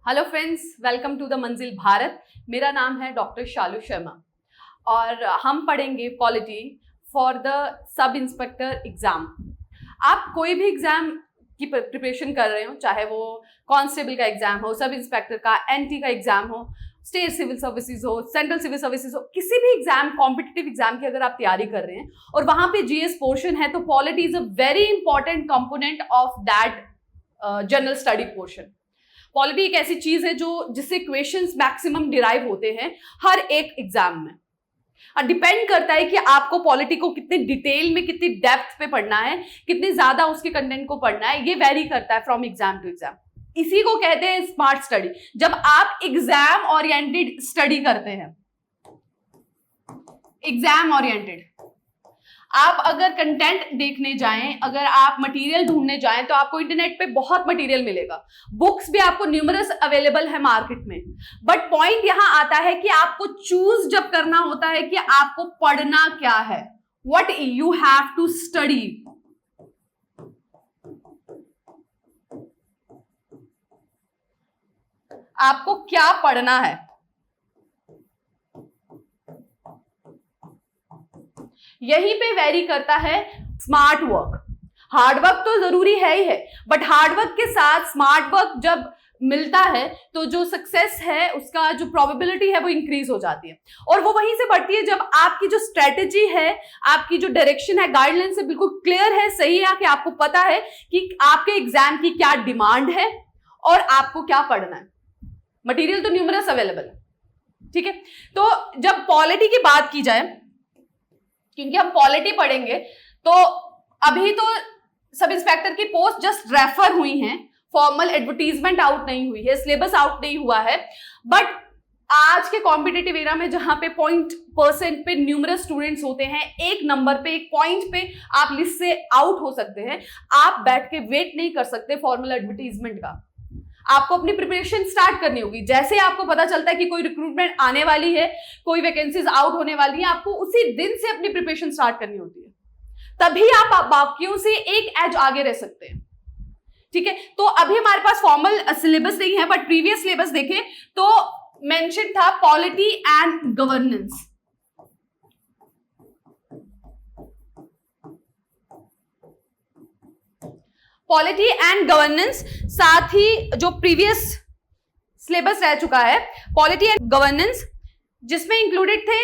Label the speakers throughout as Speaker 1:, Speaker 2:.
Speaker 1: Hello friends, welcome to the Manzil Bharat. मेरा नाम है डॉक्टर शालू शर्मा और हम पढ़ेंगे polity for the sub inspector exam. आप कोई भी एग्ज़ाम की प्रिपरेशन कर रहे हो, चाहे वो कांस्टेबल का एग्ज़ाम हो, सब इंस्पेक्टर का, एनटी का एग्ज़ाम हो, स्टेट सिविल सर्विसेज हो, सेंट्रल सिविल सर्विसेज हो, किसी भी एग्ज़ाम, कॉम्पिटिटिव एग्ज़ाम की अगर आप तैयारी कर रहे हैं और वहाँ पे जीएस पोर्शन है, तो polity is a very important component of that general study portion. Polity एक ऐसी चीज है जिससे क्वेश्चंस मैक्सिमम डिराइव होते हैं हर एक एग्जाम में। और डिपेंड करता है कि आपको पॉलिटी को कितने डिटेल में, कितनी डेप्थ पे पढ़ना है, कितने ज्यादा उसके कंटेंट को पढ़ना है, ये वेरी करता है फ्रॉम एग्जाम टू एग्जाम। इसी को कहते हैं स्मार्ट स्टडी। जब आप एग्जाम ओरिएंटेड स्टडी करते हैं, एग्जाम ओरिएंटेड, आप अगर कंटेंट देखने जाएं, अगर आप मटेरियल ढूंढने जाएं, तो आपको इंटरनेट पे बहुत मटेरियल मिलेगा, बुक्स भी आपको न्यूमरस अवेलेबल है मार्केट में। बट पॉइंट यहां आता है कि आपको चूज जब करना होता है कि आपको पढ़ना क्या है, what you have to study. आपको क्या पढ़ना है, यहीं पे वेरी करता है स्मार्ट वर्क। हार्ड वर्क तो जरूरी है ही है, बट हार्ड वर्क के साथ स्मार्ट वर्क जब मिलता है तो जो सक्सेस है उसका जो प्रोबेबिलिटी है वो इंक्रीज हो जाती है। और वो वहीं से बढ़ती है जब आपकी जो स्ट्रेटेजी है, आपकी जो डायरेक्शन है, गाइडलाइन से बिल्कुल क्लियर है, सही है, कि आपको पता है कि आपके एग्जाम की क्या डिमांड है और आपको क्या पढ़ना है। मटीरियल तो न्यूमरस अवेलेबल है, ठीक है। तो जब पॉलिटी की बात की जाए, क्योंकि हम पॉलिटी पढ़ेंगे, तो अभी तो सब इंस्पेक्टर की पोस्ट जस्ट रेफर हुई हैं, फॉर्मल एडवर्टीजमेंट आउट नहीं हुई है, सिलेबस आउट नहीं हुआ है। बट आज के कॉम्पिटिटिव एरा में जहां पे 0% पे न्यूमरस स्टूडेंट्स होते हैं, एक नंबर पे, एक पॉइंट पे आप लिस्ट से आउट हो सकते हैं, आप बैठ के वेट नहीं कर सकते फॉर्मल एडवर्टीजमेंट का। आपको अपनी प्रिपरेशन स्टार्ट करनी होगी। जैसे आपको पता चलता है कि कोई रिक्रूटमेंट आने वाली है, कोई वैकेंसीज आउट होने वाली है, आपको उसी दिन से अपनी प्रिपरेशन स्टार्ट करनी होती है, तभी आप बाकियों से एक एज आगे रह सकते हैं, ठीक है। तो अभी हमारे पास फॉर्मल सिलेबस नहीं है, बट प्रीवियस सिलेबस देखें तो मेंशन था polity and governance. Polity and governance, साथ ही जो प्रीवियस सिलेबस रह चुका है पॉलिटी एंड गवर्नेंस, जिसमें इंक्लूडेड थे,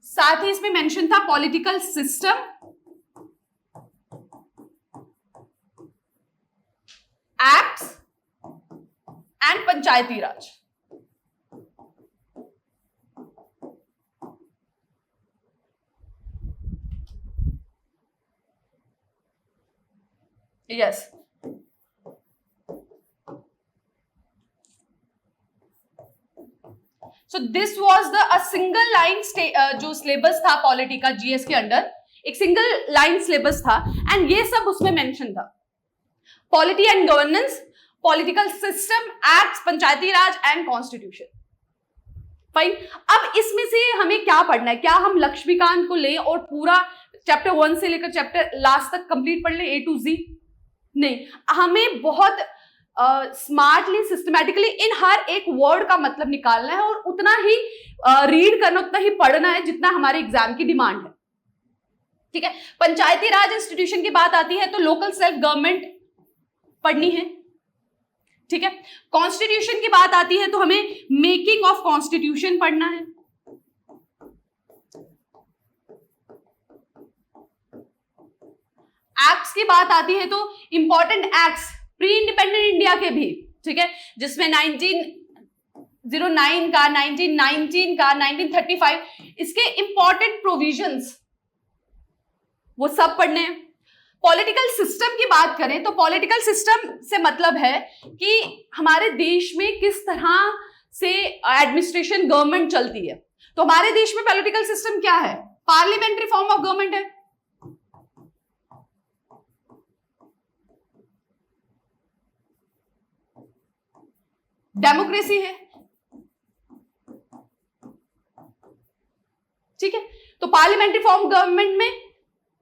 Speaker 1: साथ ही इसमें मेंशन था political system, acts and Panchayati Raj. Yes. So this was a single line जो सिलेबस था पॉलिटी का जीएस के अंडर, एक सिंगल लाइन सिलेबस था, एंड ये सब उसमें मेंशन था। Polity and governance, political system, acts, Panchayati Raj and constitution. Fine. अब इसमें से हमें क्या पढ़ना है? क्या हम लक्ष्मीकांत को लें और पूरा चैप्टर 1 से लेकर चैप्टर लास्ट तक कंप्लीट पढ़ लें, A to Z? नहीं, हमें बहुत स्मार्टली, सिस्टमैटिकली इन हर एक वर्ड का मतलब निकालना है और उतना ही रीड करना, उतना ही पढ़ना है जितना हमारे एग्जाम की डिमांड है, ठीक है। पंचायती राज इंस्टीट्यूशन की बात आती है तो लोकल सेल्फ गवर्नमेंट पढ़नी है, ठीक है। कॉन्स्टिट्यूशन की बात आती है तो हमें मेकिंग ऑफ कॉन्स्टिट्यूशन पढ़ना है। एक्ट्स की बात आती है तो important acts pre independent India के भी, ठीक है, जिसमें 1909 का, 1919 का, 1935, इसके इंपॉर्टेंट प्रोविजंस वो सब पढ़ने हैं। पॉलिटिकल सिस्टम की बात करें तो पॉलिटिकल सिस्टम से मतलब है कि हमारे देश में किस तरह से एडमिनिस्ट्रेशन, गवर्नमेंट चलती है। तो हमारे देश में पॉलिटिकल सिस्टम क्या है? पार्लियामेंट्री फॉर्म ऑफ गवर्नमेंट है, डेमोक्रेसी है, ठीक है। तो पार्लियामेंट्री फॉर्म गवर्नमेंट में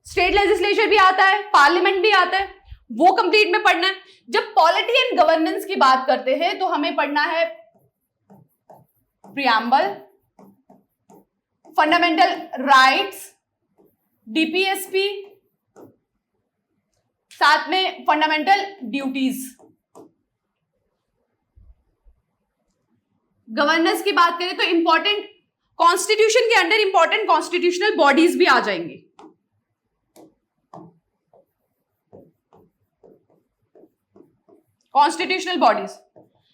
Speaker 1: स्टेट लेजिस्लेचर भी आता है, पार्लियामेंट भी आता है, वो कंप्लीट में पढ़ना है। जब पॉलिटी एंड गवर्नेंस की बात करते हैं तो हमें पढ़ना है प्रियम्बल, फंडामेंटल राइट्स, डीपीएसपी, साथ में फंडामेंटल ड्यूटीज। गवर्नेंस की बात करें तो इंपॉर्टेंट कॉन्स्टिट्यूशन के अंडर इंपॉर्टेंट कॉन्स्टिट्यूशनल बॉडीज भी आ जाएंगी। कॉन्स्टिट्यूशनल बॉडीज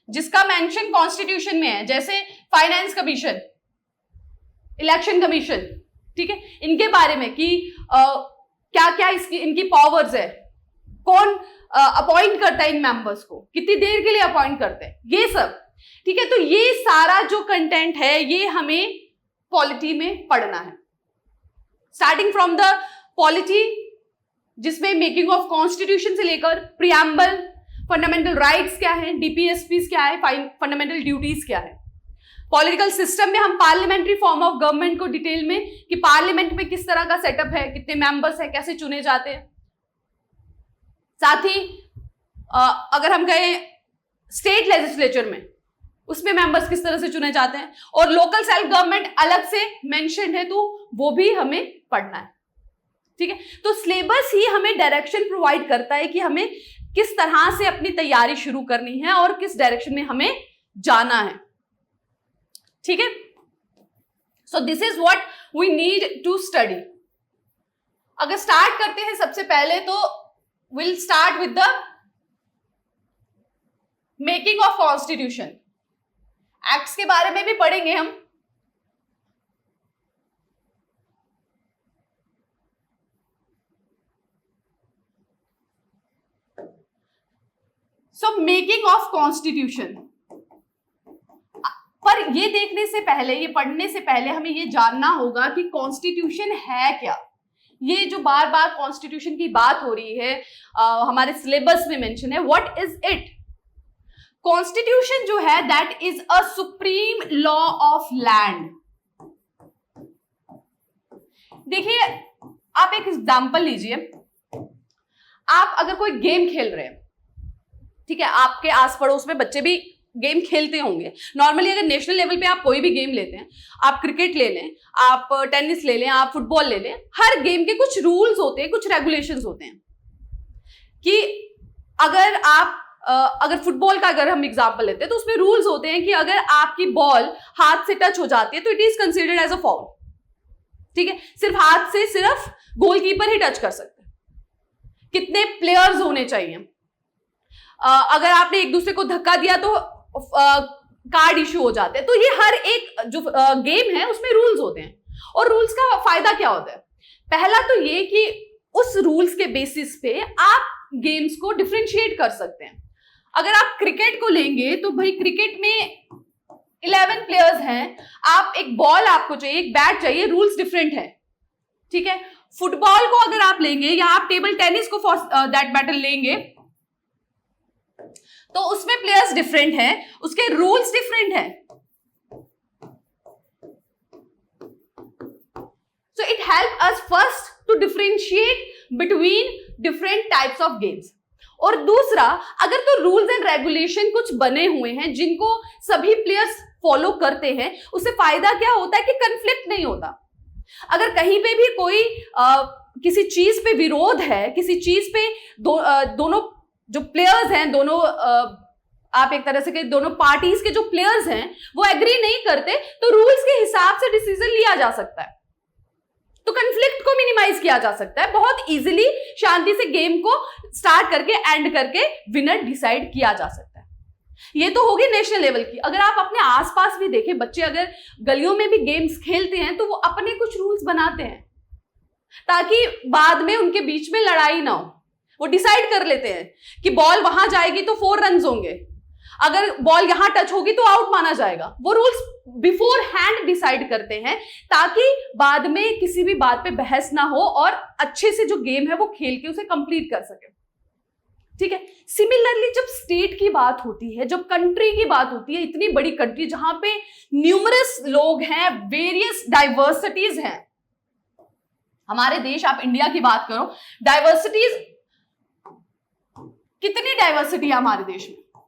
Speaker 1: जिसका मेंशन कॉन्स्टिट्यूशन में है, जैसे फाइनेंस कमीशन, इलेक्शन कमीशन, ठीक है, इनके बारे में कि क्या क्या इसकी इनकी पावर्स है, कौन अपॉइंट करता है इन मेंबर्स को, कितनी देर के लिए अपॉइंट करते हैं, ये सब, ठीक है। तो ये सारा जो कंटेंट है ये हमें पॉलिटी में पढ़ना है, स्टार्टिंग फ्रॉम द पॉलिटी जिसमें मेकिंग ऑफ कॉन्स्टिट्यूशन से लेकर प्रियम्बल, फंडामेंटल राइट्स क्या है, डीपीएसपीज क्या है, फंडामेंटल ड्यूटीज क्या है। पॉलिटिकल सिस्टम में हम पार्लियामेंट्री फॉर्म ऑफ गवर्नमेंट को डिटेल में कि पार्लियामेंट में किस तरह का सेटअप है, कितने मेंबर्स है, कैसे चुने जाते हैं। साथ ही अगर हम कहें स्टेट लेजिस्लेचर में उसमें मेंबर्स किस तरह से चुने जाते हैं, और लोकल सेल्फ गवर्नमेंट अलग से मेंशन है तो वो भी हमें पढ़ना है, ठीक है। तो सिलेबस ही हमें डायरेक्शन प्रोवाइड करता है कि हमें किस तरह से अपनी तैयारी शुरू करनी है और किस डायरेक्शन में हमें जाना है, ठीक है। So this is what we need to study. अगर स्टार्ट करते हैं सबसे पहले तो will start with the making of constitution. Acts के बारे में भी पढ़ेंगे हम। सो मेकिंग ऑफ कॉन्स्टिट्यूशन, पर ये देखने से पहले, ये पढ़ने से पहले हमें ये जानना होगा कि कॉन्स्टिट्यूशन है क्या। ये जो बार बार कॉन्स्टिट्यूशन की बात हो रही है हमारे सिलेबस में मेंशन है, व्हाट इज इट। कॉन्स्टिट्यूशन जो है that is a supreme law of land. देखिए, आप एक एग्जांपल लीजिए। आप अगर कोई गेम खेल रहे हैं, ठीक है, आपके आस पड़ोस में बच्चे भी गेम खेलते होंगे। नॉर्मली अगर नेशनल लेवल पे आप कोई भी गेम लेते हैं, आप क्रिकेट ले लें, आप टेनिस ले लें, आप फुटबॉल ले लें, हर गेम के कुछ रूल्स होते हैं, कुछ रेगुलेशंस होते हैं कि अगर आप अगर फुटबॉल का अगर हम एग्जांपल लेते हैं तो उसमें रूल्स होते हैं कि अगर आपकी बॉल हाथ से टच हो जाती है तो it is considered as a foul, ठीक है। सिर्फ हाथ से सिर्फ गोलकीपर ही टच कर सकते हैं। कितने प्लेयर्स होने चाहिए, अगर आपने एक दूसरे को धक्का दिया तो कार्ड इशू हो जाते हैं। तो ये हर एक जो गेम है उसमें रूल्स होते हैं, और रूल्स का फायदा क्या होता है। पहला तो ये कि उस रूल्स के बेसिस पे आप गेम्स को डिफरेंशिएट कर सकते हैं। अगर आप क्रिकेट को लेंगे तो भाई क्रिकेट में 11 प्लेयर्स हैं, आप एक बॉल आपको चाहिए, एक बैट चाहिए, रूल्स डिफरेंट है, ठीक है। फुटबॉल को अगर आप लेंगे या आप टेबल टेनिस को फॉर दैट मैटर लेंगे तो उसमें प्लेयर्स डिफरेंट हैं, उसके रूल्स डिफरेंट हैं। So it help us first to differentiate between different types of games. और दूसरा, अगर तो रूल्स एंड रेगुलेशन कुछ बने हुए हैं जिनको सभी प्लेयर्स फॉलो करते हैं, उससे फायदा क्या होता है कि कंफ्लिक्ट नहीं होता। अगर कहीं पे भी कोई किसी चीज पे विरोध है, किसी चीज पे दोनों जो प्लेयर्स हैं, दोनों आप एक तरह से कहें दोनों पार्टीज के जो प्लेयर्स हैं वो एग्री नहीं करते, तो रूल्स के हिसाब से डिसीजन लिया जा सकता है, तो कंफ्लिक्ट को मिनिमाइज किया जा सकता है। बहुत इजीली शांति से गेम को स्टार्ट करके एंड करके विनर डिसाइड किया जा सकता है। ये तो होगी नेशनल लेवल की। अगर आप अपने आसपास भी देखें, बच्चे अगर गलियों में भी गेम्स खेलते हैं तो वो अपने कुछ रूल्स बनाते हैं ताकि बाद में उनके बीच में लड़ाई ना हो। वो डिसाइड कर लेते हैं कि बॉल वहां जाएगी तो 4 रन होंगे, अगर बॉल यहां टच होगी तो आउट माना जाएगा। वो रूल्स बिफोर हैंड डिसाइड करते हैं ताकि बाद में किसी भी बात पे बहस ना हो और अच्छे से जो गेम है वो खेल के उसे कंप्लीट कर सके, ठीक है। सिमिलरली जब स्टेट की बात होती है, जब कंट्री की बात होती है, इतनी बड़ी कंट्री जहां पे न्यूमरस लोग हैं, वेरियस डाइवर्सिटीज हैं, हमारे देश, आप इंडिया की बात करो, डाइवर्सिटीज कितनी डाइवर्सिटी है हमारे देश में।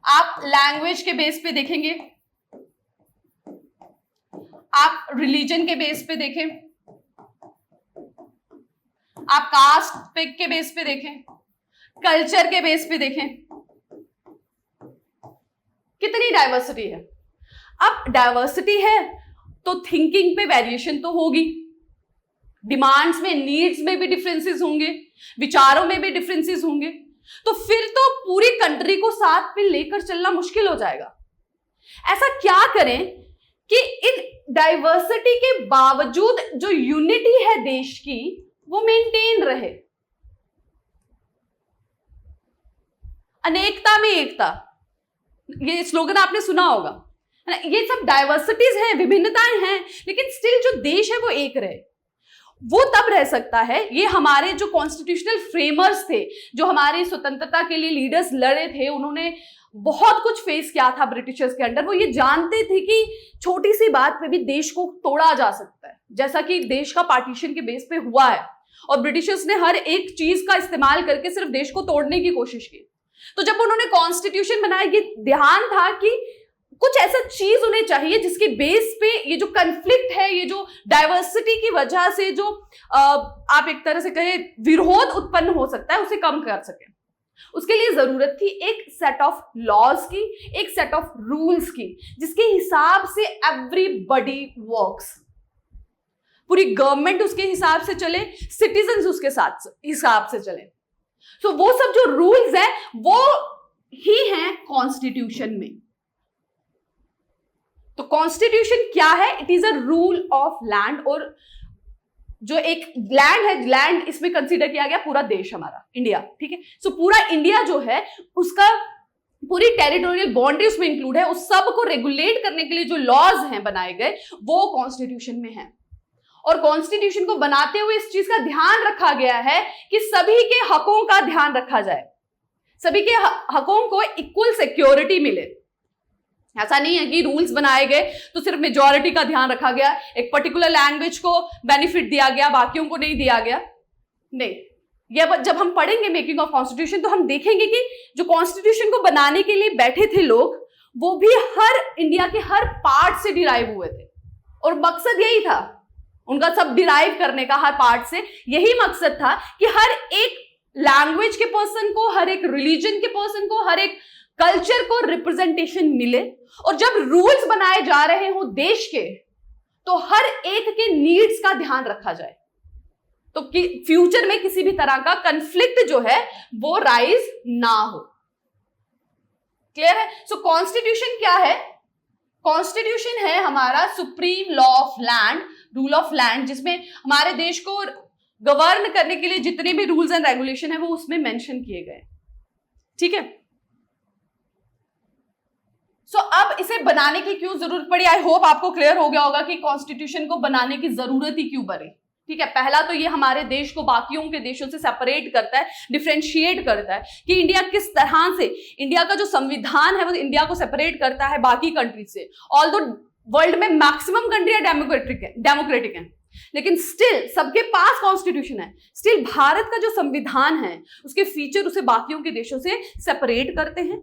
Speaker 1: आप लैंग्वेज के बेस पे देखेंगे, आप रिलीजन के बेस पे देखें, आप कास्ट के बेस पे देखें, कल्चर के बेस पे देखें, कितनी डाइवर्सिटी है। अब डाइवर्सिटी है तो थिंकिंग पे वेरिएशन तो होगी, डिमांड्स में, नीड्स में भी डिफरेंसेस होंगे, विचारों में भी डिफरेंसेस होंगे, तो फिर तो पूरी कंट्री को साथ में लेकर चलना मुश्किल हो जाएगा। ऐसा क्या करें कि इन डाइवर्सिटी के बावजूद जो यूनिटी है देश की वो मेंटेन रहे। अनेकता में एकता, ये स्लोगन आपने सुना होगा, है ना। ये सब डाइवर्सिटीज हैं, विभिन्नताएं हैं, लेकिन स्टिल जो देश है वो एक रहे। वो तब रह सकता है, ये हमारे जो कॉन्स्टिट्यूशनल फ्रेमर्स थे, जो हमारी स्वतंत्रता के लिए लीडर्स लड़े थे, उन्होंने बहुत कुछ फेस किया था ब्रिटिशर्स के अंडर। वो ये जानते थे कि छोटी सी बात पे भी देश को तोड़ा जा सकता है, जैसा कि देश का पार्टीशन के बेस पे हुआ है, और ब्रिटिशर्स ने हर एक चीज का इस्तेमाल करके सिर्फ देश को तोड़ने की कोशिश की। तो जब उन्होंने कॉन्स्टिट्यूशन बनाया, ये ध्यान था कि कुछ ऐसा चीज उन्हें चाहिए जिसके बेस पे ये जो कन्फ्लिक्ट है, ये जो डाइवर्सिटी की वजह से जो आप एक तरह से कहें विरोध उत्पन्न हो सकता है, उसे कम कर सके। उसके लिए जरूरत थी एक सेट ऑफ लॉज की, एक सेट ऑफ रूल्स की, जिसके हिसाब से एवरीबॉडी वर्क्स, पूरी गवर्नमेंट उसके हिसाब से चले, सिटीजन्स उसके साथ हिसाब से चले। तो वो सब जो रूल्स है वो ही हैं कॉन्स्टिट्यूशन में। तो कॉन्स्टिट्यूशन क्या है? It is a rule of land, और जो एक लैंड है, लैंड इसमें कंसीडर किया गया पूरा देश हमारा इंडिया, ठीक है। सो पूरा इंडिया जो है उसका पूरी टेरिटोरियल बाउंड्री उसमें इंक्लूड है। उस सब को रेगुलेट करने के लिए जो लॉज हैं बनाए गए वो कॉन्स्टिट्यूशन में है। और कॉन्स्टिट्यूशन को बनाते हुए इस चीज का ध्यान रखा गया है कि सभी के हकों का ध्यान रखा जाए, सभी के हकों को इक्वल सिक्योरिटी मिले। ऐसा नहीं है कि रूल्स बनाए गए तो सिर्फ मेजॉरिटी का ध्यान रखा गया, एक पर्टिकुलर लैंग्वेज को बेनिफिट दिया गया, बाकियों को नहीं दिया गया। नहीं, यह जब हम पढ़ेंगे मेकिंग ऑफ कॉन्स्टिट्यूशन तो हम देखेंगे कि जो कॉन्स्टिट्यूशन को बनाने के लिए बैठे थे लोग, वो भी हर इंडिया के हर पार्ट से डिराइव हुए थे, और मकसद यही था उनका सब डिराइव करने का, हर पार्ट से यही मकसद था कि हर एक लैंग्वेज के पर्सन को, हर एक रिलीजन के पर्सन को, हर एक कल्चर को रिप्रेजेंटेशन मिले। और जब रूल्स बनाए जा रहे हो देश के, तो हर एक के नीड्स का ध्यान रखा जाए, तो कि फ्यूचर में किसी भी तरह का कंफ्लिक्ट जो है वो राइज ना हो। क्लियर है? सो कॉन्स्टिट्यूशन क्या है? कॉन्स्टिट्यूशन है हमारा supreme law of land, rule of land, जिसमें हमारे देश को गवर्न करने के लिए जितने भी रूल्स एंड रेगुलेशन है वो उसमें मेंशन किए गए। ठीक है। सो अब इसे बनाने की क्यों जरूरत पड़ी? आई होप आपको क्लियर हो गया होगा कि कॉन्स्टिट्यूशन को बनाने की जरूरत ही क्यों पड़ी। ठीक है, पहला तो ये हमारे देश को बाकियों के देशों से सेपरेट करता है, डिफरेंशिएट करता है कि इंडिया किस तरह से, इंडिया का जो संविधान है वो इंडिया को सेपरेट करता है बाकी कंट्री से। ऑल्दो वर्ल्ड में मैक्सिमम कंट्रियां डेमोक्रेटिक हैं, लेकिन स्टिल सबके पास कॉन्स्टिट्यूशन है। स्टिल भारत का जो संविधान है उसके फीचर उसे बाकियों के देशों से सेपरेट करते हैं,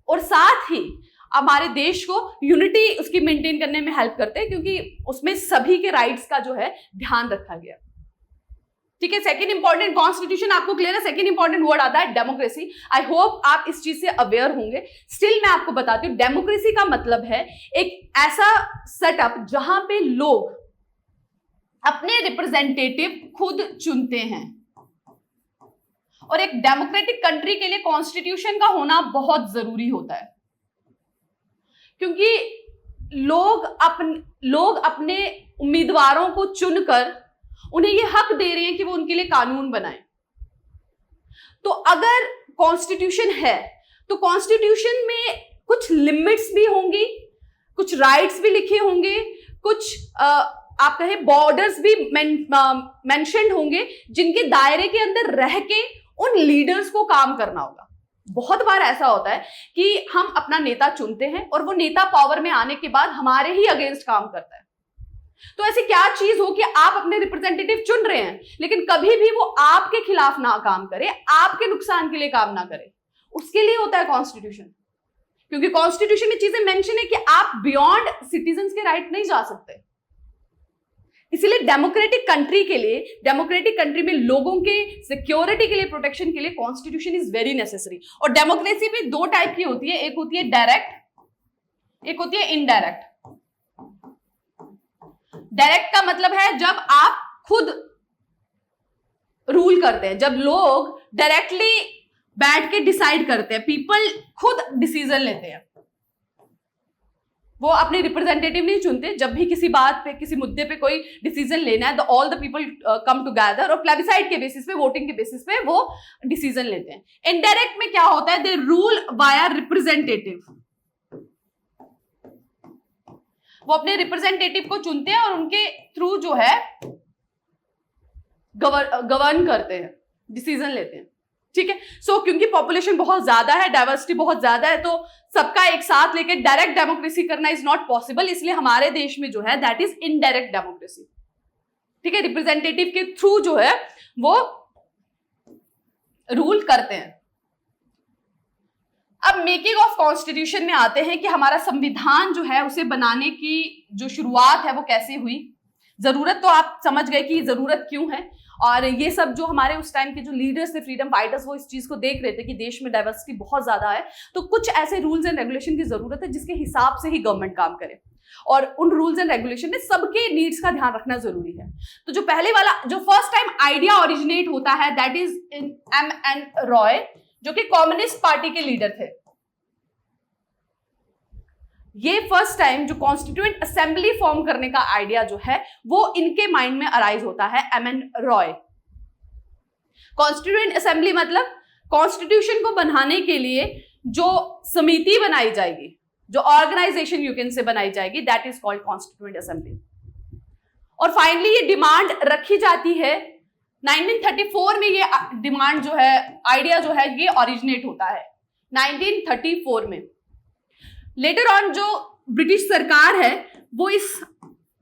Speaker 1: और साथ ही हमारे देश को यूनिटी उसकी मेंटेन करने में हेल्प करते हैं, क्योंकि उसमें सभी के राइट्स का जो है ध्यान रखा गया। ठीक है। सेकंड इंपॉर्टेंट, कॉन्स्टिट्यूशन आपको क्लियर है। सेकंड इंपॉर्टेंट वर्ड आता है डेमोक्रेसी। आई होप आप इस चीज से अवेयर होंगे। स्टिल मैं आपको बताती हूँ, डेमोक्रेसी का मतलब है एक ऐसा सेटअप जहां पे लोग अपने रिप्रेजेंटेटिव खुद चुनते हैं, और एक डेमोक्रेटिक कंट्री के लिए कॉन्स्टिट्यूशन का होना बहुत जरूरी होता है, क्योंकि लोग अपने उम्मीदवारों को चुनकर उन्हें ये हक दे रहे हैं कि वो उनके लिए कानून बनाएं। तो अगर कॉन्स्टिट्यूशन है तो कॉन्स्टिट्यूशन में कुछ लिमिट्स भी होंगी, कुछ राइट्स भी लिखे होंगे, कुछ आप कहें बॉर्डर्स भी मेंशन्ड होंगे, जिनके दायरे के अंदर रह के उन लीडर्स को काम करना होगा। बहुत बार ऐसा होता है कि हम अपना नेता चुनते हैं और वो नेता पावर में आने के बाद हमारे ही अगेंस्ट काम करता है। तो ऐसी क्या चीज हो कि आप अपने रिप्रेजेंटेटिव चुन रहे हैं लेकिन कभी भी वो आपके खिलाफ ना काम करे, आपके नुकसान के लिए काम ना करे? उसके लिए होता है कॉन्स्टिट्यूशन, क्योंकि कॉन्स्टिट्यूशन में चीजें मेंशन है कि आप बियॉन्ड सिटीजन्स के राइट नहीं जा सकते। इसीलिए डेमोक्रेटिक कंट्री के लिए, डेमोक्रेटिक कंट्री में लोगों के सिक्योरिटी के लिए, प्रोटेक्शन के लिए कॉन्स्टिट्यूशन इज वेरी नेसेसरी। और डेमोक्रेसी भी दो टाइप की होती है, एक होती है डायरेक्ट, एक होती है इनडायरेक्ट। डायरेक्ट का मतलब है जब आप खुद रूल करते हैं, जब लोग डायरेक्टली बैठ के डिसाइड करते हैं, पीपल खुद डिसीजन लेते हैं, वो अपने रिप्रेजेंटेटिव नहीं चुनते। जब भी किसी बात पे, किसी मुद्दे पे कोई डिसीजन लेना है, all the people come together और प्लेबिसाइड के बेसिस पे, वोटिंग के बेसिस पे वो डिसीजन लेते हैं। इनडायरेक्ट में क्या होता है, दे रूल बाय रिप्रेजेंटेटिव। वो अपने रिप्रेजेंटेटिव को चुनते हैं और उनके थ्रू जो है गवर्न करते हैं, डिसीजन लेते हैं। ठीक है, सो क्योंकि पॉपुलेशन बहुत ज्यादा है, डाइवर्सिटी बहुत ज्यादा है, तो सबका एक साथ लेके डायरेक्ट डेमोक्रेसी करना इज नॉट पॉसिबल। इसलिए हमारे देश में जो है दैट इज इनडायरेक्ट डेमोक्रेसी। ठीक है, रिप्रेजेंटेटिव के थ्रू जो है वो रूल करते हैं। अब मेकिंग ऑफ कॉन्स्टिट्यूशन में आते हैं कि हमारा संविधान जो है उसे बनाने की जो शुरुआत है वो कैसे हुई। जरूरत तो आप समझ गए कि जरूरत क्यों है, और ये सब जो हमारे उस टाइम के जो लीडर्स थे, फ्रीडम फाइटर्स, वो इस चीज को देख रहे थे कि देश में डाइवर्सिटी बहुत ज्यादा है, तो कुछ ऐसे रूल्स एंड रेगुलेशन की जरूरत है जिसके हिसाब से ही गवर्नमेंट काम करे, और उन रूल्स एंड रेगुलेशन में सबके नीड्स का ध्यान रखना जरूरी है। तो जो पहले वाला, जो फर्स्ट टाइम आइडिया ओरिजिनेट होता है that is in M.N. Roy, जो कि कम्युनिस्ट पार्टी के लीडर थे। ये फर्स्ट टाइम जो कॉन्स्टिट्यूएंट असेंबली फॉर्म करने का आइडिया जो है वो इनके माइंड में अराइज होता है, M.N. रॉय। कॉन्स्टिट्यूएंट असेंबली मतलब कॉन्स्टिट्यूशन को बनाने के लिए जो समिति बनाई जाएगी, जो ऑर्गेनाइजेशन यू कैन से बनाई जाएगी, that is called constituent assembly. और फाइनली ये डिमांड रखी जाती है 1934 में। ये डिमांड जो है, आइडिया जो है, ये ओरिजिनेट होता है 1934 में। लेटर ऑन जो ब्रिटिश सरकार है वो इस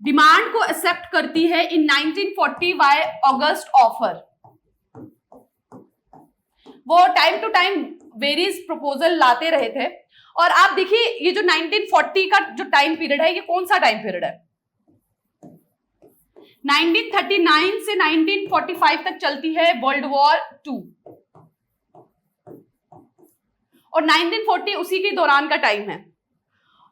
Speaker 1: डिमांड को एक्सेप्ट करती है इन 1940 बाय ऑगस्ट ऑफर। वो time to time various proposal लाते रहे थे। और आप देखिए ये जो 1940 का जो टाइम पीरियड है, ये कौन सा टाइम पीरियड है? 1939 से 1945 तक चलती है वर्ल्ड वॉर 2, और 1940 उसी के दौरान का टाइम है।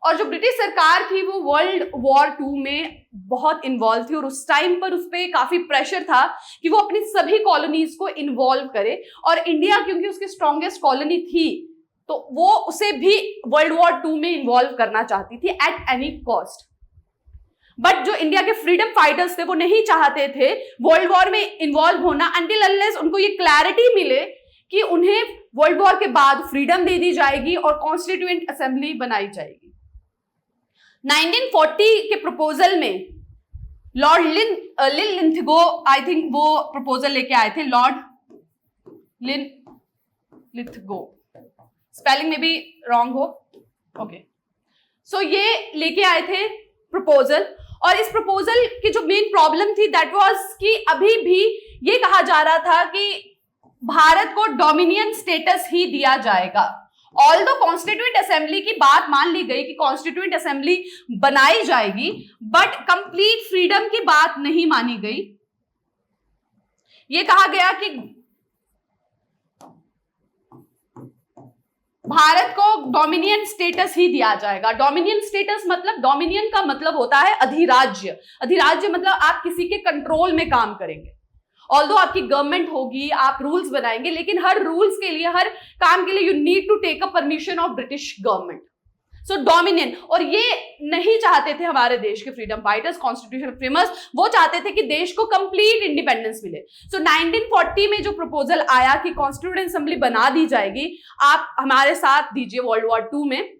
Speaker 1: और जो ब्रिटिश सरकार थी वो वर्ल्ड वॉर 2 में बहुत इन्वॉल्व थी, और उस टाइम पर उस पर काफी प्रेशर था कि वो अपनी सभी कॉलोनीज को इन्वॉल्व करे, और इंडिया क्योंकि उसकी स्ट्रॉन्गेस्ट कॉलोनी थी तो वो उसे भी वर्ल्ड वॉर 2 में इन्वॉल्व करना चाहती थी एट एनी कॉस्ट। बट जो इंडिया के फ्रीडम फाइटर्स थे वो नहीं चाहते थे वर्ल्ड वॉर में इन्वॉल्व होना अनटिल अनलेस उनको ये क्लैरिटी मिले कि उन्हें वर्ल्ड वॉर के बाद फ्रीडम दे दी जाएगी और कॉन्स्टिट्यूएंट असेंबली बनाई जाएगी। 1940 के प्रपोजल में लॉर्ड लिनलिथगो, आई थिंक वो प्रपोजल लेके आए थे, लॉर्ड लिनलिथगो, स्पेलिंग में भी रॉन्ग हो, ओके। सो ये लेके आए थे प्रपोजल, और इस प्रपोजल की जो मेन प्रॉब्लम थी दैट वाज कि अभी भी ये कहा जा रहा था कि भारत को डोमिनियन स्टेटस ही दिया जाएगा। ऑल्दो कॉन्स्टिट्यूएंट असेंबली की बात मान ली गई कि कॉन्स्टिट्यूएंट असेंबली बनाई जाएगी, बट कंप्लीट फ्रीडम की बात नहीं मानी गई। यह कहा गया कि भारत को डोमिनियन स्टेटस ही दिया जाएगा। डोमिनियन स्टेटस मतलब, डोमिनियन का मतलब होता है अधिराज्य। अधिराज्य मतलब आप किसी के कंट्रोल में काम करेंगे। ऑल्दो आपकी गवर्नमेंट होगी, आप रूल्स बनाएंगे, लेकिन हर रूल्स के लिए, हर काम के लिए you need to take a permission of British government. So dominion, और ये नहीं चाहते थे हमारे देश के फ्रीडम फाइटर्स, कॉन्स्टिट्यूशन फ्रेमर्स, वो चाहते थे कि देश को कंप्लीट इंडिपेंडेंस मिले। सो 1940 में जो प्रपोजल आया कि कॉन्स्टिट्यूएंट असेंबली बना दी जाएगी, आप हमारे साथ दीजिए वर्ल्ड वॉर 2 में।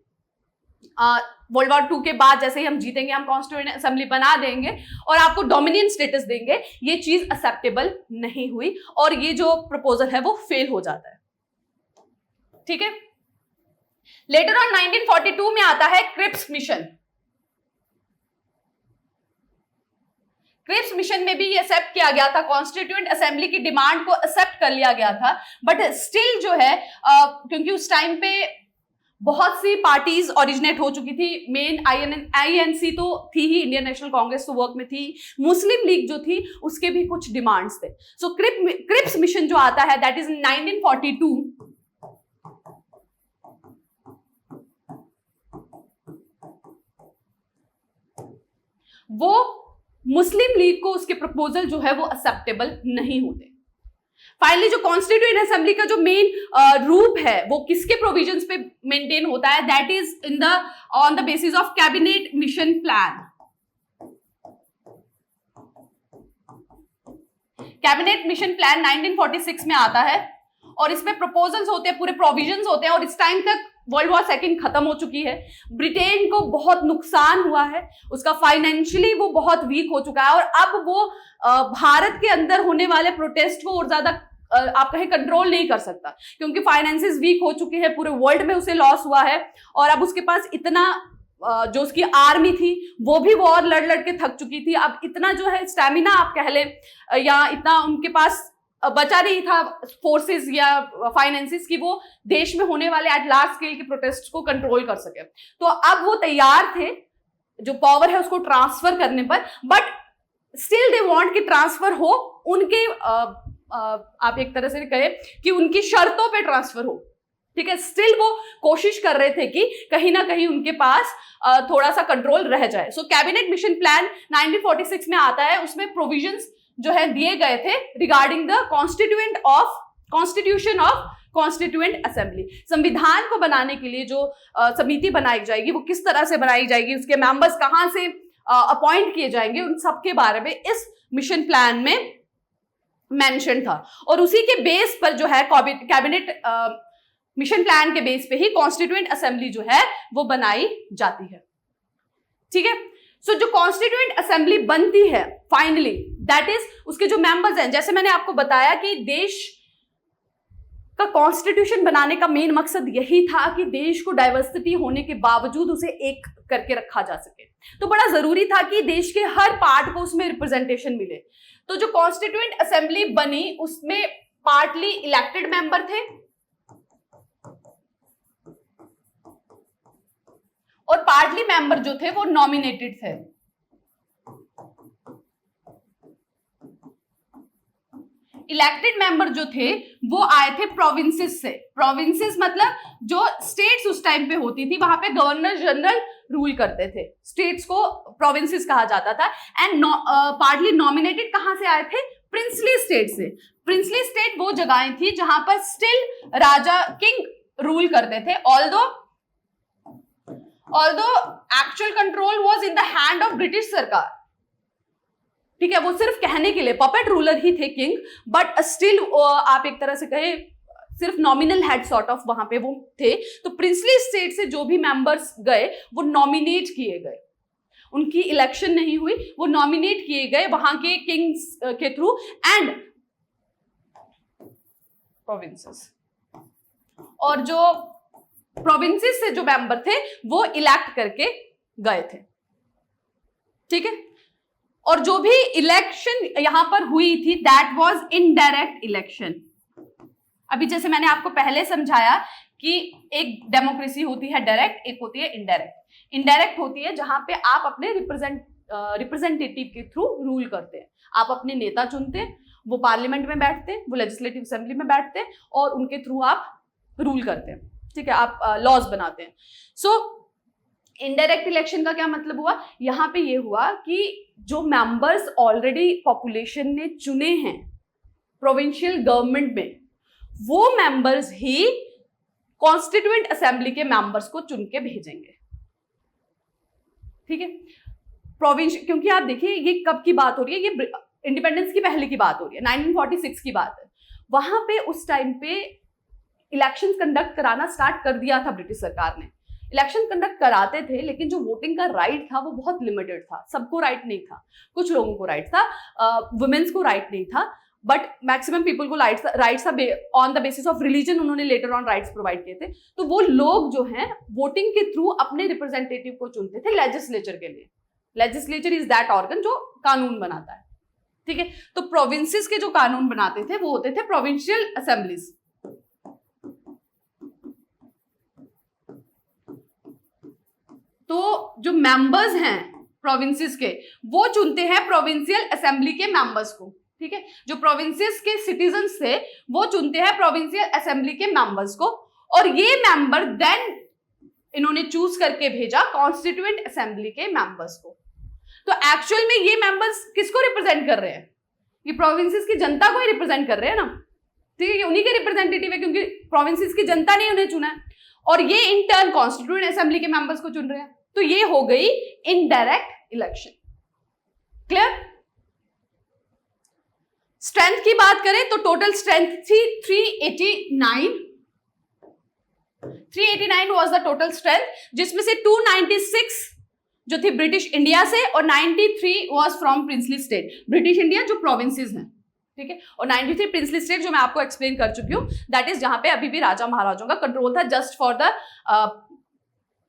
Speaker 1: वर्ल्ड वॉर 2 के बाद जैसे ही हम जीतेंगे हम कॉन्स्टिट्यूएंट असेंबली बना देंगे और आपको डोमिनियन स्टेटस देंगे। ये चीज एक्सेप्टेबल नहीं हुई और ये जो प्रपोजल है वो फेल हो जाता है। ठीक है, लेटर ऑन 1942 में आता है क्रिप्स मिशन। क्रिप्स मिशन में भी ये एक्सेप्ट किया गया था, कॉन्स्टिट्यूएंट असेंबली की डिमांड को एक्सेप्ट कर लिया गया था, बट स्टिल जो है क्योंकि उस टाइम पे बहुत सी पार्टीज ओरिजिनेट हो चुकी थी, मेन आईएनसी तो थी ही, इंडियन नेशनल कांग्रेस तो वर्क में थी, मुस्लिम लीग जो थी उसके भी कुछ डिमांड्स थे। सो क्रिप्स मिशन जो आता है दैट इज 1942, वो मुस्लिम लीग को उसके प्रपोजल जो है वो एक्सेप्टेबल नहीं होते। फाइनली जो कॉन्स्टिट्यूएंट असेंबली का जो मेन रूप है वो किसके प्रोविजंस पे मेंटेन होता है, that is in the on the basis of cabinet mission plan. Cabinet mission plan 1946 में आता है और इसमें प्रपोजल्स होते हैं, पूरे प्रोविजंस होते हैं, और इस टाइम तक वर्ल्ड वॉर सेकेंड खत्म हो चुकी है, ब्रिटेन को बहुत नुकसान हुआ है, उसका फाइनेंशियली वो बहुत वीक हो चुका है, और अब वो भारत के अंदर होने वाले प्रोटेस्ट को और ज्यादा आप कहें कंट्रोल नहीं कर सकता, क्योंकि फाइनेंसेस वीक हो चुके हैं, पूरे वर्ल्ड में उसे लॉस हुआ है, और अब उसके पास इतना जो उसकी आर्मी थी वो भी वॉर लड़ लड़ के थक चुकी थी, अब इतना जो है स्टैमिना आप कह लें या इतना उनके पास बचा नहीं था फोर्सेस या फाइनेंसेस की वो देश में होने वाले एट लार्ज स्केल के प्रोटेस्ट को कंट्रोल कर सके। तो अब वो तैयार थे जो पावर है उसको ट्रांसफर करने पर, बट स्टिल दे वांट कि ट्रांसफर हो उनके आप एक तरह से कहें कि उनकी शर्तों पे ट्रांसफर हो, ठीक है। स्टिल वो कोशिश कर रहे थे कि कहीं ना कहीं उनके पास थोड़ा सा कंट्रोल रह जाए। सो कैबिनेट मिशन प्लान 1946 में आता है, उसमें प्रोविजंस जो है दिए गए थे regarding the constitution of constituent assembly. संविधान को बनाने के लिए जो समिति बनाई जाएगी वो किस तरह से बनाई जाएगी, उसके मेंबर्स कहां से अपॉइंट किए जाएंगे, उन सब के बारे में इस मिशन प्लान में मेंशन था, और उसी के बेस पर जो है कैबिनेट मिशन प्लान के बेस पे ही कॉन्स्टिट्यूएंट असेंबली जो है वो बनाई जाती है, ठीक है। सो जो कॉन्स्टिट्यूएंट असेंबली बनती है फाइनली दैट इज उसके जो मेंबर्स हैं, जैसे मैंने आपको बताया कि देश का कॉन्स्टिट्यूशन बनाने का मेन मकसद यही था कि देश को डाइवर्सिटी होने के बावजूद उसे एक करके रखा जा सके, तो बड़ा जरूरी था कि देश के हर पार्ट को उसमें रिप्रेजेंटेशन मिले। तो जो कॉन्स्टिट्यूएंट असेंबली बनी उसमें पार्टली इलेक्टेड मेंबर थे और पार्टली मेंबर जो थे वो नॉमिनेटेड थे। इलेक्टेड मेंबर जो थे वो आए थे प्रोविंसेस से। प्रोविंसेस मतलब जो स्टेट्स उस टाइम पे होती थी वहां पे गवर्नर जनरल रूल करते थे, स्टेट्स को प्रोविंसेस कहा जाता था। एंड पार्टली नॉमिनेटेड कहां से आए थे, प्रिंसली स्टेट से। प्रिंसली स्टेट वो जगहें थी जहां पर स्टिल राजा किंग रूल करते थे, although actual control was in the hand of British सरकार, ठीक है। वो सिर्फ कहने के लिए पपेट रूलर ही थे किंग, बट स्टिल आप एक तरह से कहे सिर्फ नॉमिनल हेड सॉर्ट ऑफ वहां पे वो थे। तो प्रिंसली स्टेट से जो भी मेंबर्स गए वो नॉमिनेट किए गए, उनकी इलेक्शन नहीं हुई, वो नॉमिनेट किए गए वहां के किंग्स के थ्रू एंड प्रोविंसेस, और जो प्रोविंसेस से जो मेंबर थे वो इलेक्ट करके गए थे, ठीक है। और जो भी इलेक्शन यहां पर हुई थी दैट वाज इनडायरेक्ट इलेक्शन। अभी जैसे मैंने आपको पहले समझाया कि एक डेमोक्रेसी होती है डायरेक्ट, एक होती है इनडायरेक्ट। इनडायरेक्ट होती है जहां पे आप अपने रिप्रेजेंटेटिव के थ्रू रूल करते हैं, आप अपने नेता चुनते हैं, वो पार्लियामेंट में बैठते हैं, वो लेजिस्लेटिव असेंबली में बैठते हैं और उनके थ्रू आप रूल करते हैं, ठीक है, आप लॉज बनाते हैं। सो इनडायरेक्ट इलेक्शन का क्या मतलब हुआ, यहां पे ये हुआ कि जो मेंबर्स ऑलरेडी पॉपुलेशन ने चुने हैं प्रोविंशियल गवर्नमेंट में, वो मेंबर्स ही कॉन्स्टिट्यूएंट असेंबली के मेंबर्स को चुन के भेजेंगे, ठीक है। प्रोविंशियल, क्योंकि आप देखिए ये कब की बात हो रही है, ये इंडिपेंडेंस की पहले की बात हो रही है, 1946 की बात है। वहां पे उस टाइम पे इलेक्शंस कंडक्ट कराना स्टार्ट कर दिया था ब्रिटिश सरकार ने। इलेक्शन कंडक्ट कराते थे लेकिन जो वोटिंग का राइट था वो बहुत लिमिटेड था, सबको राइट नहीं था, कुछ लोगों को राइट था, वुमेन्स को राइट नहीं था, बट मैक्सिमम पीपल को राइट्स था on the basis of religion, उन्होंने लेटर ऑन राइट्स प्रोवाइड किए थे। तो वो लोग जो हैं वोटिंग के थ्रू अपने रिप्रेजेंटेटिव को चुनते थे लेजिस्लेचर के लिए, लेजिस्लेचर इज दैट ऑर्गन जो कानून बनाता है, ठीक है। तो प्रोविंसेस के जो कानून बनाते थे वो होते थे प्रोविंशियल असेंबलीज। तो जो मेंबर्स हैं प्रोविंसेस के वो चुनते हैं प्रोविंशियल असेंबली के मेंबर्स को, ठीक है। जो प्रोविंसेस के सिटीजन्स थे वो चुनते हैं प्रोविंशियल असेंबली के मेंबर्स को, और ये मेंबर देन इन्होंने चूज करके भेजा कॉन्स्टिट्यूएंट असेंबली के मेंबर्स को। तो एक्चुअल में ये मेंबर्स किसको रिप्रेजेंट कर रहे हैं? ये प्रोविंसेस की जनता को ही रिप्रेजेंट कर रहे हैं ना, ठीक है। उन्हीं के रिप्रेजेंटेटिव है क्योंकि प्रोविंसेस की जनता ने उन्हें चुना है, और ये इन टर्न कॉन्स्टिट्यूएंट असेंबली के मेंबर्स को चुन रहे हैं। तो ये हो गई इनडायरेक्ट इलेक्शन। क्लियर? स्ट्रेंथ की बात करें तो टोटल स्ट्रेंथ थी 389 वाज द टोटल स्ट्रेंथ, जिसमें से 296 जो थी ब्रिटिश इंडिया से और 93 was from princely state. British India जो प्रोविंसेस हैं, ठीक है, और 93 प्रिंसली स्टेट जो मैं आपको एक्सप्लेन कर चुकी हूं, दैट इज जहां पे अभी भी राजा महाराजाओं का कंट्रोल था, just for the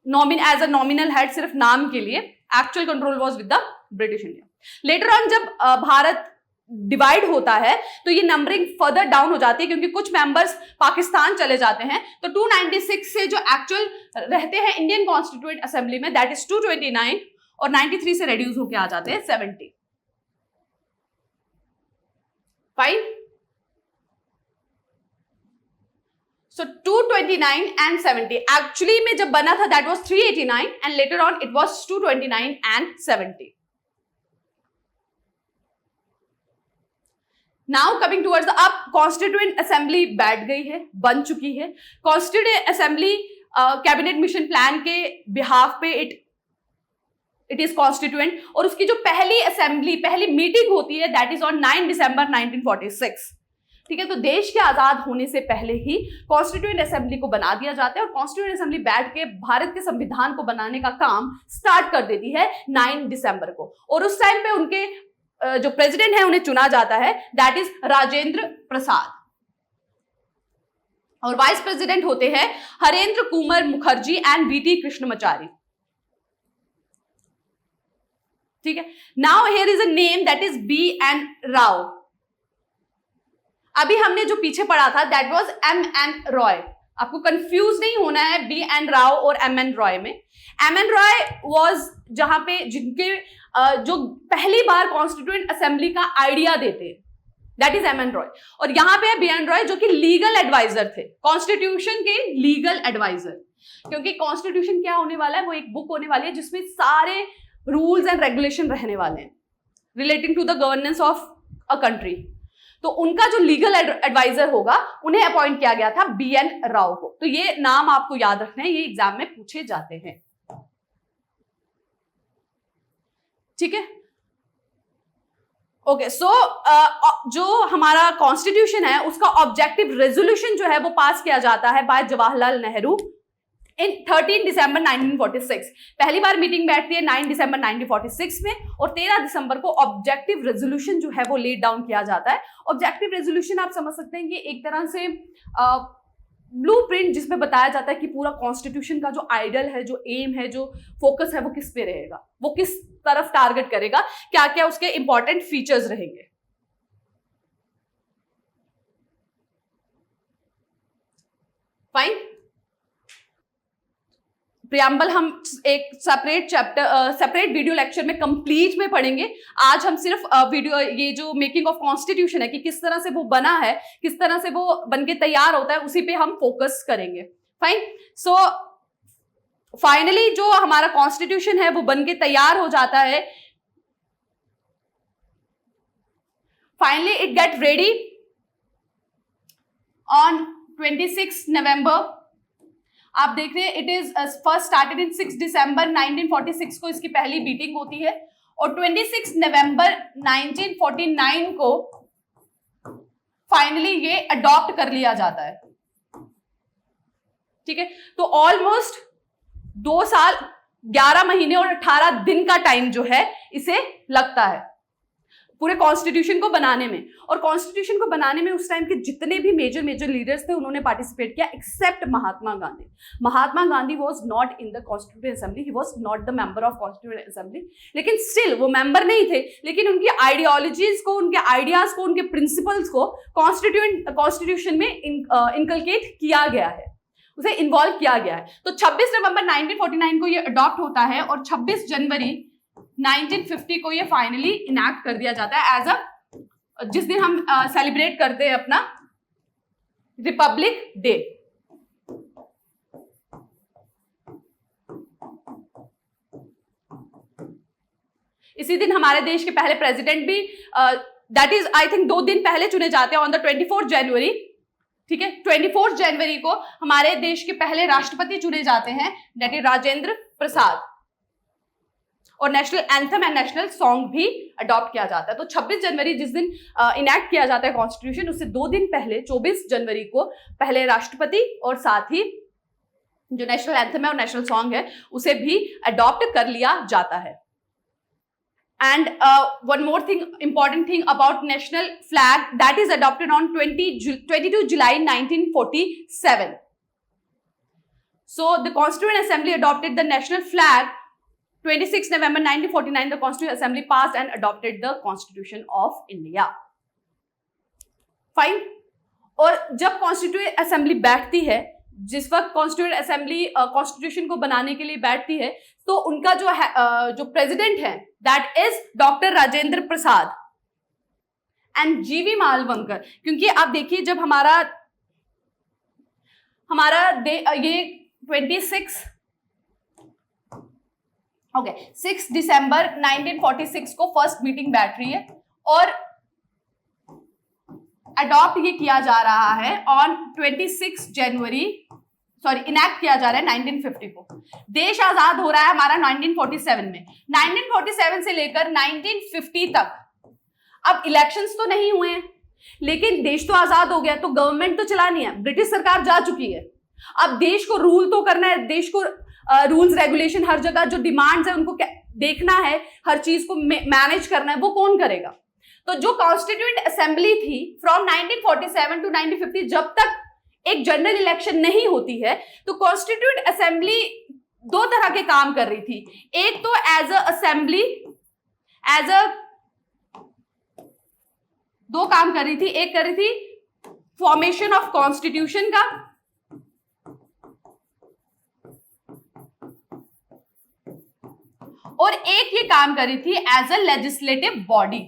Speaker 1: as a nominal head, सिर्फ नाम के लिए। Actual control was with the British India. Later on जब भारत डिवाइड होता है तो ये नंबरिंग फर्दर डाउन हो जाती है क्योंकि कुछ मेंबर्स पाकिस्तान चले जाते हैं। तो 296 से जो एक्चुअल रहते हैं इंडियन कॉन्स्टिट्यूएंट असेंबली में, दैट इज 229, और 93 से रिड्यूस होके आ जाते हैं 70। फाइन। So 229 and 70 एक्चुअली में जब बना था that was 389 and later on it was 229 and 70। Now coming towards अब कॉन्स्टिट्यूएंट असेंबली बैठ गई है, बन चुकी है। Constituent assembly cabinet mission plan के बिहाफ पे इट इज कॉन्स्टिट्यूएंट, और उसकी जो पहली मीटिंग होती है दैट इज ऑन 9 दिसंबर 1946, ठीक है। तो देश के आजाद होने से पहले ही कॉन्स्टिट्यूएंट असेंबली को बना दिया जाता है, और कॉन्स्टिट्यूएंट असेंबली बैठ के भारत के संविधान को बनाने का काम स्टार्ट कर देती है 9 दिसंबर को। और उस टाइम पे उनके जो प्रेसिडेंट है उन्हें चुना जाता है, दैट इज राजेंद्र प्रसाद, और वाइस प्रेसिडेंट होते हैं हरेंद्र कुमार मुखर्जी एंड बीटी कृष्णमाचारी, ठीक है। Now here is a name that is BN Rao. अभी हमने जो पीछे पढ़ा था दैट वाज MN रॉय। आपको कंफ्यूज नहीं होना है BN राव और MN रॉय में। MN रॉय वाज जहां पे जिनके जो पहली बार कॉन्स्टिट्यूएंट असेंबली का आइडिया देते हैं, दैट इज MN रॉय। और यहां पे है BN रॉय जो कि लीगल एडवाइजर थे, कॉन्स्टिट्यूशन के लीगल एडवाइजर। क्योंकि कॉन्स्टिट्यूशन क्या होने वाला है, वो एक बुक होने वाली है जिसमें सारे रूल्स एंड रेगुलेशन रहने वाले हैं relating to the governance of a country. तो उनका जो लीगल एडवाइजर होगा उन्हें अपॉइंट किया गया था BN राव को। तो ये नाम आपको याद रखना है, ये एग्जाम में पूछे जाते हैं, ठीक है। ओके, सो जो हमारा कॉन्स्टिट्यूशन है उसका ऑब्जेक्टिव रेजोल्यूशन जो है वो पास किया जाता है बाय जवाहरलाल नेहरू इन 13 दिसंबर 1946। पहली बार मीटिंग बैठती है 9 दिसंबर 1946 में, और 13 दिसंबर को ऑब्जेक्टिव रेजोल्यूशन जो है वो लेट डाउन किया जाता है। ऑब्जेक्टिव रेजोल्यूशन आप समझ सकते हैं कि एक तरह से ब्लूप्रिंट जिसमें बताया जाता है कि पूरा कॉन्स्टिट्यूशन का जो आइडल है, जो एम है, जो फोकस है वो किस पे रहेगा, वो किस तरफ टारगेट करेगा, क्या क्या उसके इंपॉर्टेंट फीचर्स रहेंगे। फाइन। प्रियम्बल हम एक सेपरेट वीडियो लेक्चर में कंप्लीट में पढ़ेंगे। आज हम सिर्फ वीडियो ये जो मेकिंग ऑफ कॉन्स्टिट्यूशन है कि किस तरह से वो बना है, किस तरह से वो बनके तैयार होता है, उसी पे हम फोकस करेंगे। फाइन। सो फाइनली जो हमारा कॉन्स्टिट्यूशन है वो बनके तैयार हो जाता है। Finally it get ready on 26 नवंबर। आप देख रहे हैं it is first started in 6 दिसंबर 1946 को इसकी पहली मीटिंग होती है, और 26 नवंबर 1949 को फाइनली ये अडॉप्ट कर लिया जाता है, ठीक है। तो ऑलमोस्ट 2 साल 11 महीने और 18 दिन का टाइम जो है इसे लगता है। पूरे कॉन्स्टिट्यूशन को बनाने में। और कॉन्स्टिट्यूशन को बनाने में उस टाइम के जितने भी मेजर मेजर लीडर्स थे उन्होंने पार्टिसिपेट किया except Mahatma Gandhi. Mahatma Gandhi was not in the constituent assembly, he was not the member of constituent assembly, लेकिन स्टिल वो मेंबर नहीं थे, लेकिन उनकी आइडियोलॉजीज को, उनके आइडियाज को, उनके प्रिंसिपल्स को कॉन्स्टिट्यूशन में इनकलकेट किया गया है, उसे इन्वॉल्व किया गया है। तो 26 नवंबर 1949 को ये अडॉप्ट होता है और 26 जनवरी 1950 को ये फाइनली इनैक्ट कर दिया जाता है एज अ, जिस दिन हम सेलिब्रेट करते हैं अपना रिपब्लिक डे। इसी दिन हमारे देश के पहले प्रेसिडेंट भी दैट इज आई थिंक 2 दिन पहले चुने जाते हैं ऑन द 24 जनवरी। ठीक है, 24 जनवरी को हमारे देश के पहले राष्ट्रपति चुने जाते हैं, दैट इज राजेंद्र प्रसाद। और national anthem and national song भी अडॉप्ट किया जाता है। तो 26 जनवरी जिस दिन इनैक्ट किया जाता है कॉन्स्टिट्यूशन, उससे 2 दिन पहले 24 जनवरी को पहले राष्ट्रपति और साथ ही जो नेशनल एंथम है और नेशनल सॉन्ग है उसे भी अडॉप्ट कर लिया जाता है। And one more thing, important thing about national flag, that is adopted on 22 July 1947. So the Constituent Assembly adopted the national flag 26 November 1949. The Constituent Assembly passed and adopted the Constitution of India. Fine. और जब Constituent Assembly बैठती है, जिस वक्त constituent assembly constitution को बनाने के लिए बैठती है, तो उनका जो प्रेसिडेंट है that is doctor Rajendra Prasad and जीवी मालवंकर। क्योंकि आप देखिए जब हमारा ये 6 दिसंबर 1946 को फर्स्ट मीटिंग बैठ रही है और अडॉप्ट ये किया जा रहा है ऑन 26 जनवरी, सॉरी इनैक्ट किया जा रहा है 1950 को। देश आजाद हो रहा है हमारा 1947 में। 1947 से लेकर 1950 तक अब इलेक्शंस तो नहीं हुए हैं, लेकिन देश तो आजाद हो गया, तो गवर्नमेंट तो चलानी है, ब्रिटिश सरकार जा चुकी है। अब देश को रूल तो करना है, देश को रूल्स रेगुलेशन हर जगह जो डिमांड्स है उनको देखना है, हर चीज को मैनेज करना है, वो कौन करेगा? तो जो कॉन्स्टिट्यूएंट असेंबली थी फ्रॉम 1947 टू 1950, जब तक एक जनरल इलेक्शन नहीं होती है, तो कॉन्स्टिट्यूएंट असेंबली 2 तरह के काम कर रही थी। एक तो एज अ असेंबली, दो काम कर रही थी। एक कर रही थी फॉर्मेशन ऑफ कॉन्स्टिट्यूशन का, और एक ये काम कर रही थी एज अ लेजिस्लेटिव बॉडी,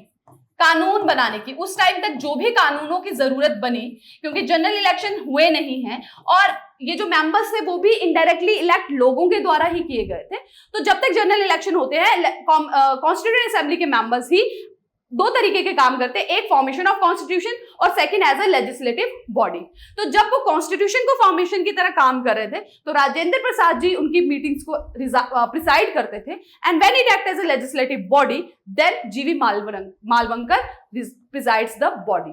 Speaker 1: कानून बनाने की। उस टाइम तक जो भी कानूनों की जरूरत बनी, क्योंकि जनरल इलेक्शन हुए नहीं हैं और ये जो मेंबर्स थे वो भी इनडायरेक्टली इलेक्ट लोगों के द्वारा ही किए गए थे, तो जब तक जनरल इलेक्शन होते हैं कॉन्स्टिट्यूएंट असेंबली के मेंबर्स ही 2 तरीके के काम करते हैं, एक फॉर्मेशन ऑफ कॉन्स्टिट्यूशन और second as a legislative body. तो जब वो कॉन्स्टिट्यूशन को फॉर्मेशन की तरह काम कर रहे थे, तो राजेंद्र प्रसाद जी उनकी मीटिंग्स को प्रिसाइड करते थे, and when it act as a legislative body then G V Mavalankar presides the body.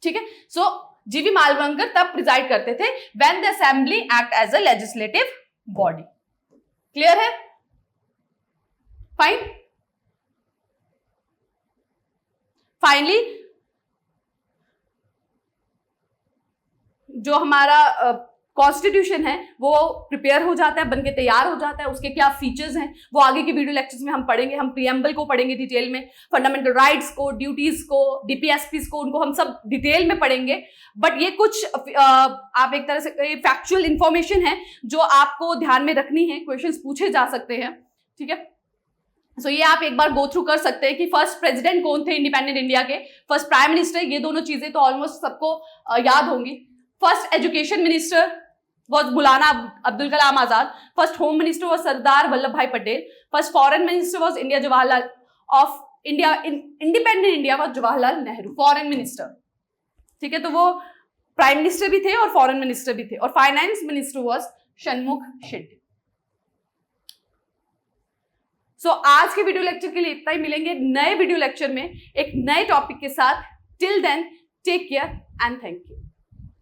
Speaker 1: ठीक है, सो जीवी मालवंकर तब प्रिसाइड करते थे when the assembly act as a legislative body. Clear है? फाइन। फाइनली जो हमारा कॉन्स्टिट्यूशन है वो प्रिपेयर हो जाता है, बनके तैयार हो जाता है। उसके क्या फीचर्स हैं वो आगे के वीडियो लेक्चर्स में हम पढ़ेंगे। हम प्रीएम्बल को पढ़ेंगे डिटेल में, फंडामेंटल राइट्स को, ड्यूटीज को, डीपीएसपीज को, उनको हम सब डिटेल में पढ़ेंगे। बट ये कुछ आप एक तरह से फैक्चुअल इंफॉर्मेशन है जो आपको ध्यान में रखनी है, क्वेश्चंस पूछे जा सकते हैं। ठीक है, सो ये आप एक बार गो थ्रू कर सकते हैं कि फर्स्ट प्रेसिडेंट कौन थे इंडिपेंडेंट इंडिया के, फर्स्ट प्राइम मिनिस्टर, ये दोनों चीजें तो ऑलमोस्ट सबको याद होंगी। First education minister was Maulana Abdul Kalam Azad, first home minister was Sardar Vallabh भाई Patel, first foreign minister was independent India was Jawaharlal Nehru, foreign minister. ठीक है, तो वो प्राइम मिनिस्टर भी थे और फॉरेन मिनिस्टर भी थे, और finance minister was Shanmukh Shetty. So आज के वीडियो लेक्चर के लिए इतना ही। मिलेंगे नए वीडियो लेक्चर में एक नए टॉपिक के साथ। Till then take care and thank you.